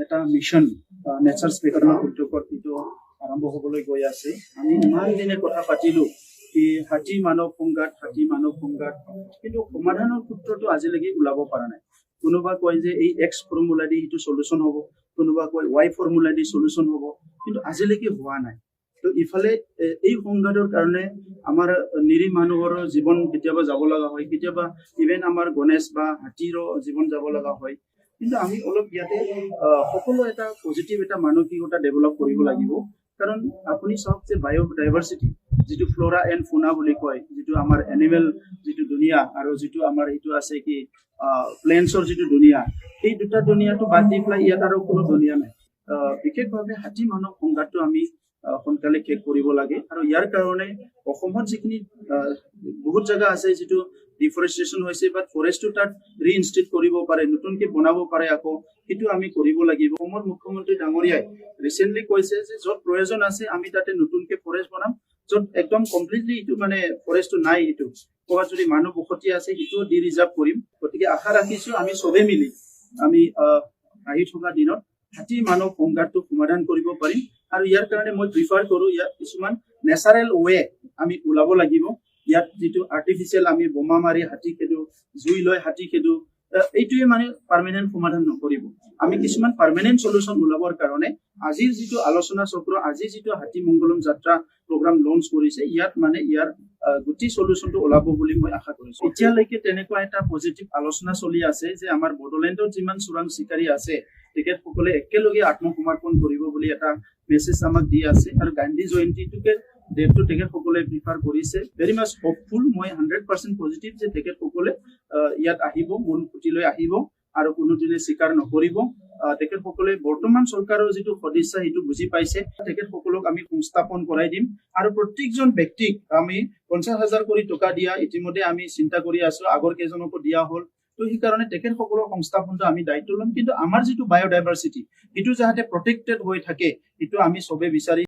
এটা mission nature স্পেকট্ৰামৰ উদ্যোগত এইটো আৰম্ভ হ'বলৈ গৈ আছে। আমি ইমান দিনে কথা পাতিলো কি হাতী মানৱ সংঘাত কিন্তু সমাধানৰ সূত্ৰটো আজিলৈকে ওলাব পৰা নাই। কোনোবা কয় যে এই এক্স ফৰ্মুলা দি এইটো সলিউশন হ'ব, কোনোবা কয় ৱাই ফৰ্মুলা দি সলিউশন হ'ব, কিন্তু আজিলৈকে হোৱা নাই। তো ইফালে এই সংঘাতৰ কাৰণে আমাৰ নিৰী মানুহৰ জীৱন কেতিয়াবা যাব লগা হয়, কেতিয়াবা ইভেন আমাৰ গণেশ বা হাতীৰো জীৱন যাব লগা হয়। কিন্তু আমি অলপ ইয়াতে সকলো এটা পজিটিভ এটা মানসিকতা ডেভেলপ কৰিব লাগিব। কাৰণ আপুনি চাওক যে বায়োডাইভাৰ্চিটি যিটো ফ্লোৰা এণ্ড ফোনা বুলি কয়, যিটো আমাৰ এনিমেল যিটো দুনিয়া আৰু যিটো আমাৰ এইটো আছে কি প্লেন্টছৰ যিটো দুনিয়া, এই দুটা দুনিয়াটো বাদ দি পেলাই ইয়াত আৰু কোনো দুনিয়া নাই। বিশেষভাৱে হাতী মানৱ সংঘাতটো আমি সোনকালে শেষ কৰিব লাগে। আৰু ইয়াৰ কাৰণে অসমত যিখিনি বহুত জাগা আছে যিটো ডিফৰেষ্টেশ্যন হৈছে, বাট ফৰেষ্টটো তাত ৰিইনষ্টেট কৰিব পাৰে, নতুনকে বনাব পাৰে, আকৌ সেইটো আমি কৰিব লাগিব। অসমৰ মুখ্যমন্ত্ৰী ডাঙৰীয়াই ৰিচেণ্টলি কৈছে যে য'ত প্ৰয়োজন আছে আমি তাতে নতুনকে ফৰেষ্ট বনাম, য'ত একদম কমপ্লিটলি এইটো মানে ফৰেষ্টটো নাই, এইটো ক'ৰবাত যদি মানুহ বসতি আছে সেইটোও ডি ৰিজাৰ্ভ কৰিম। গতিকে আশা ৰাখিছো আমি চবে মিলি আমি আহি থকা দিনত হাতী মানৱ সংঘাতটো সমাধান কৰিব পাৰিম। আৰু ইয়াৰ কাৰণে মই প্ৰিফাৰ কৰো ইয়াত কিছুমান নেচাৰেল ৱে আমি ওলাব লাগিব। ইয়াত যিটো আৰ্টিফিচিয়েল আমি বোমা মাৰি হাতী খেদো, জুই লৈ হাতী খেদো, এইটোৱে মানে পাৰ্মানেণ্ট সমাধান নকৰিব। আমি কিছুমান পাৰ্মানেণ্ট সলিউশন ওলাবৰ কাৰণে আজিৰ যিটো আলোচনা চক্ৰ, আজি যিটো হাতী মংগলম যাত্ৰা প্ৰগ্ৰাম লঞ্চ কৰিছে, ইয়াত মানে ইয়াৰ গোটেই সলিউশনটো ওলাব বুলি মই আশা কৰিছো। এতিয়ালৈকে তেনেকুৱা এটা পজিটিভ আলোচনা চলি আছে যে আমাৰ বড়োলেণ্ডত যিমান চোৰাং চিকাৰী আছে তেখেতসকলে একেলগে আত্মসমৰ্পণ কৰিব বুলি এটা মেছেজ আমাক দি আছে। আৰু গান্ধী জয়ন্তীটোকে ডেটটো তেখেতসকলে প্ৰিফাৰ কৰিছে। ভেৰি মাছ হোপফুল, মই 100% পজিটিভ যে তেখেতসকলে ইয়াত আহিব, মন পুতি লৈ আহিব আৰু কোনোদিনে স্বীকাৰ নকৰিব। তেখেতসকলে বৰ্তমান চৰকাৰৰ যিটো সদিচ্ছা সেইটো বুজি পাইছে। তেখেতসকলক আমি সংস্থাপন কৰাই দিম আৰু প্ৰত্যেকজন ব্যক্তিক আমি 50,000 কৰি টকা দিয়া ইতিমধ্যে আমি চিন্তা কৰি আছো, আগৰ কেইজনকো দিয়া হ'ল। তো সেইকাৰণে তেখেতসকলৰ সংস্থাপনটো আমি দায়িত্ব ল'ম। কিন্তু আমাৰ যিটো বায়োডাইভাৰ্চিটি সেইটো যাতে প্ৰটেক্টেড হৈ থাকে, সেইটো আমি চবে বিচাৰি